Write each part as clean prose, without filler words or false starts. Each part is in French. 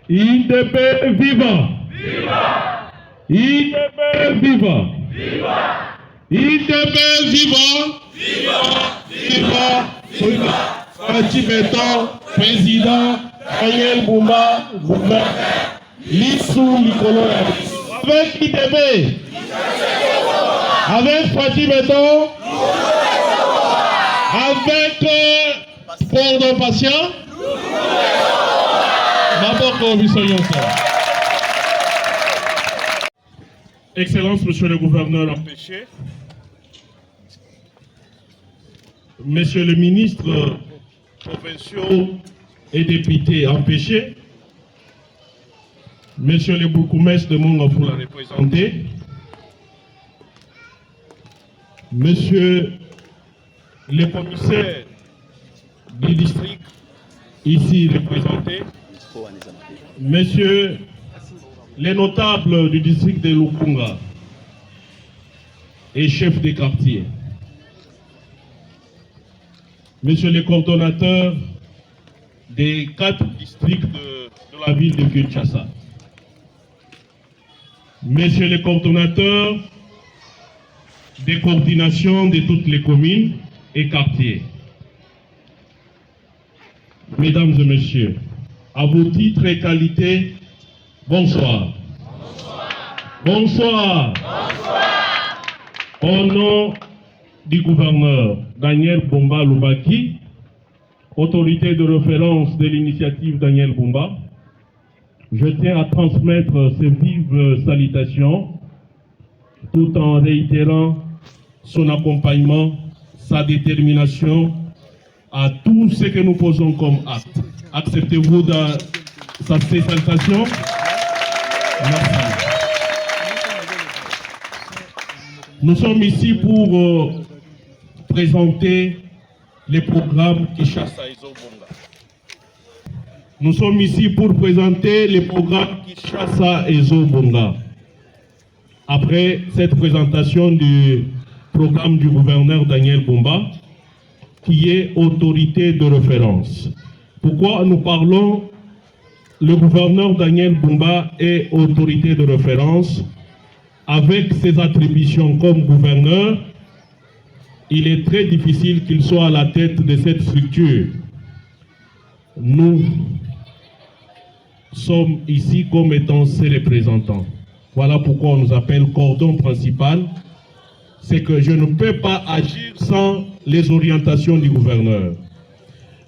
IDP viva! Viva! IDP viva! Viva! IDP viva! Viva! Viva! Viva! Fatou Beton, président, Daniel Boumba, gouverneur, Lissou Likolo. Avec IDP, avec Fatou Beton, avec Port de Patient, Excellence, Monsieur le gouverneur empêché, Monsieur le ministre provinciaux et députés empêchés, Monsieur le bourgmestre de Monga pour la représenter, Monsieur le commissaire du district ici représenté, Messieurs les notables du district de Lukunga et chefs des quartiers, Messieurs les coordonnateurs des 4 districts de la ville de Kinshasa, Messieurs les coordonnateurs des coordinations de toutes les communes et quartiers, Mesdames et Messieurs, à vos titres et qualités, bonsoir. Bonsoir. Bonsoir. Au nom du gouverneur Daniel Boumba Loubaki, autorité de référence de l'initiative Daniel Boumba, je tiens à transmettre ces vives salutations tout en réitérant son accompagnement, sa détermination à tout ce que nous posons comme acte. Acceptez-vous ces salutations? Merci. Nous sommes ici pour présenter les programmes Kinshasa Ezo Bonga. Nous sommes ici pour présenter les programmes Kinshasa Ezo Bonga. Après cette présentation du programme du gouverneur Daniel Boumba, qui est autorité de référence. Pourquoi nous parlons, le gouverneur Daniel Boumba est autorité de référence. Avec ses attributions comme gouverneur, il est très difficile qu'il soit à la tête de cette structure. Nous sommes ici comme étant ses représentants. Voilà pourquoi on nous appelle cordon principal. C'est que je ne peux pas agir sans les orientations du gouverneur.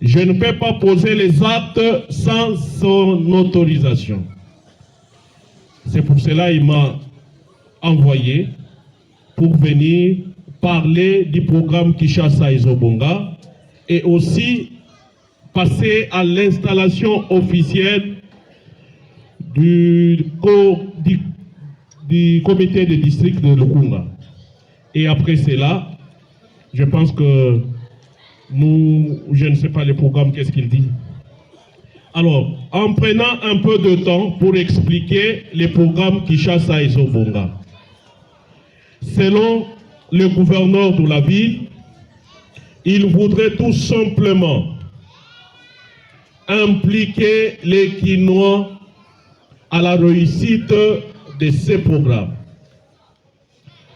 Je ne peux pas poser les actes sans son autorisation. C'est pour cela qu'il m'a envoyé pour venir parler du programme Kinshasa Ezo Bonga et aussi passer à l'installation officielle du comité de district de Lukunga. Et après cela, je pense que je ne sais pas le programme, qu'est-ce qu'il dit. Alors, en prenant un peu de temps pour expliquer les programmes Kinshasa Ezo Bonga. Selon le gouverneur de la ville, il voudrait tout simplement impliquer les Kinois à la réussite de ces programmes.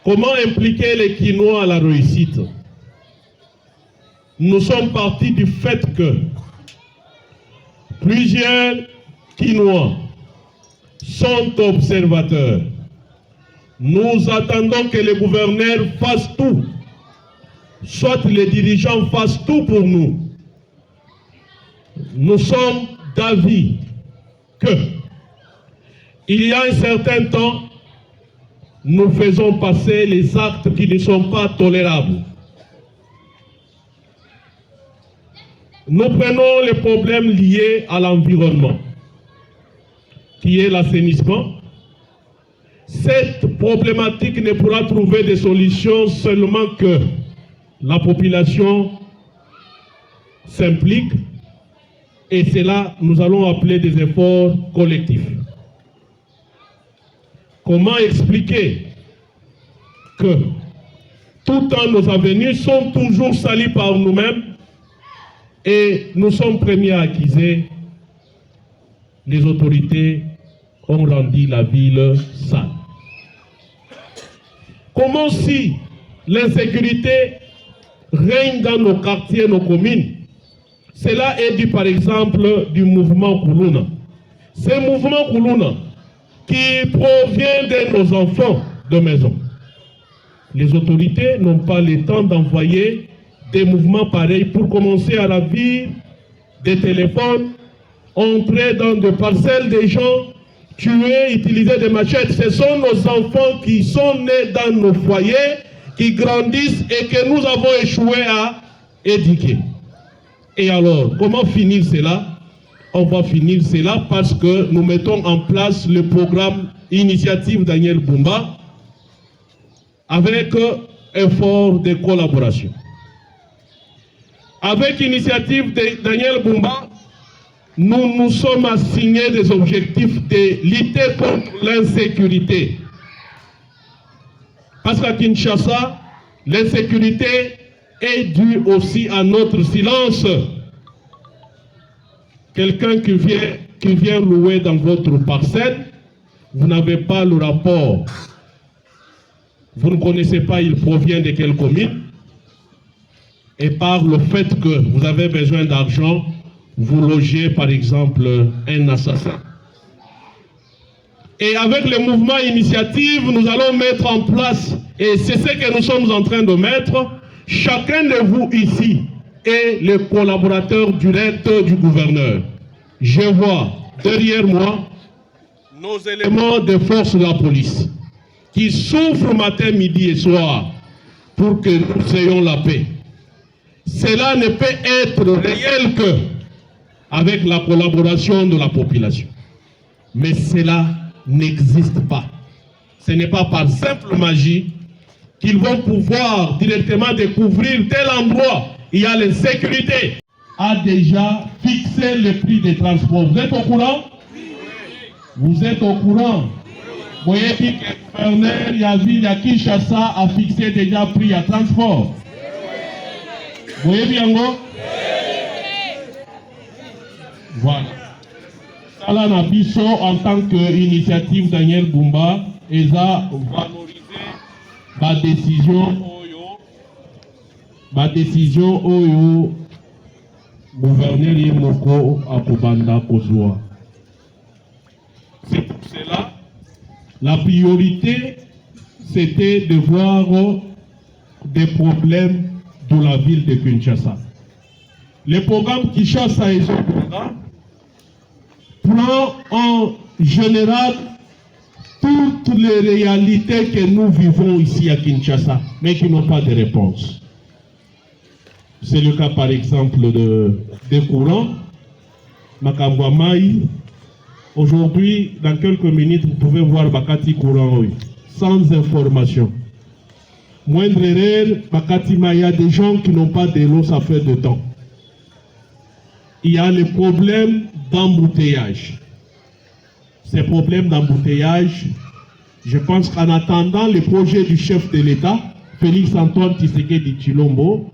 Comment impliquer les Kinois à la réussite? Nous sommes partis du fait que plusieurs Kinois sont observateurs. Nous attendons que le gouverneur fasse tout, soit les dirigeants fassent tout pour nous. Nous sommes d'avis que il y a un certain temps, nous faisons passer les actes qui ne sont pas tolérables. Nous prenons les problèmes liés à l'environnement, qui est l'assainissement. Cette problématique ne pourra trouver des solutions seulement que la population s'implique, et c'est là que nous allons appeler des efforts collectifs. Comment expliquer que tout le temps nos avenues sont toujours salies par nous-mêmes et nous sommes premiers à accuser les autorités ont rendu la ville sale. Comment si l'insécurité règne dans nos quartiers, nos communes? Cela est dû par exemple du mouvement Koulouna. Ce mouvement Koulouna qui provient de nos enfants de maison. Les autorités n'ont pas le temps d'envoyer des mouvements pareils pour commencer à la vie des téléphones, entrer dans des parcelles des gens, tuer, utiliser des machettes. Ce sont nos enfants qui sont nés dans nos foyers, qui grandissent et que nous avons échoué à éduquer. Et alors, comment finir cela? On va finir cela parce que nous mettons en place le programme Initiative Daniel Bumba avec effort de collaboration. Avec Initiative Daniel Bumba, nous nous sommes assignés des objectifs de lutter contre l'insécurité. Parce qu'à Kinshasa, l'insécurité est due aussi à notre silence. Quelqu'un qui vient louer dans votre parcelle, vous n'avez pas le rapport. Vous ne connaissez pas, il provient de quelle commune. Et par le fait que vous avez besoin d'argent, vous logez par exemple un assassin. Et avec le mouvement Initiative, nous allons mettre en place, et c'est ce que nous sommes en train de mettre, chacun de vous ici est le collaborateur direct du gouverneur. Je vois derrière moi nos éléments de force de la police qui souffrent matin, midi et soir pour que nous ayons la paix. Cela ne peut être réel que avec la collaboration de la population. Mais cela n'existe pas. Ce n'est pas par simple magie qu'ils vont pouvoir directement découvrir tel endroit. Il y a l'insécurité. A déjà fixé le prix des transports. Vous êtes au courant? Vous êtes au courant? Vous voyez que le gouverneur Yazid à Kinshasa a fixé déjà prix à transport. Vous voyez bien, non? Voilà. Sala Nabiso, en tant qu'initiative Daniel Bumba, a valorisé ma décision Oyo, gouverneur Yemoko à Kobanda Kozua. C'est pour cela, la priorité, c'était de voir des problèmes de la ville de Kinshasa. Le programme Kinshasa et Zobonga prend en général toutes les réalités que nous vivons ici à Kinshasa, mais qui n'ont pas de réponse. C'est le cas par exemple des courants, Makambwamai. Aujourd'hui, dans quelques minutes, vous pouvez voir Bakati courant, oui, sans information. Moindre erreur, Bakati Maya, des gens qui n'ont pas de l'eau, ça fait de temps. Il y a le problème d'embouteillage. Ces problèmes d'embouteillage, je pense qu'en attendant le projet du chef de l'État, Félix Antoine Tshisekedi Tshilombo,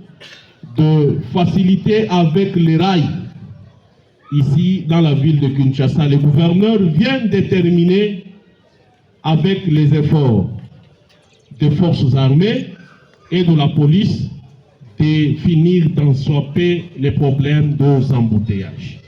de faciliter avec les rails, ici dans la ville de Kinshasa, le gouverneur vient de terminer avec les efforts des forces armées et de la police de finir d'en stopper les problèmes des embouteillages.